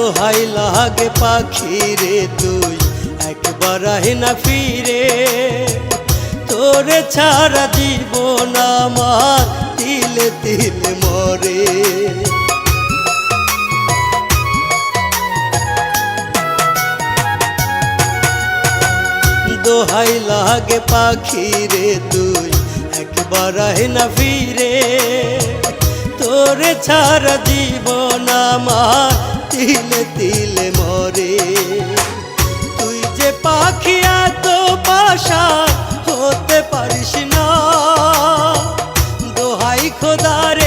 দোহাই লাগে পাখি রে তুই একবার আহে না ফিরে, তোরে ছাড়া জীবন আমার তিলে তিলে মরে। দোহাই লাগে পাখি রে তুই একবার আহে না ফিরে, তোরে ছাড়া জীবন আমার তিলে তিলে মরে। তুই যে পাখি এত পাশা হতে পারিস না, দোহাই খোদার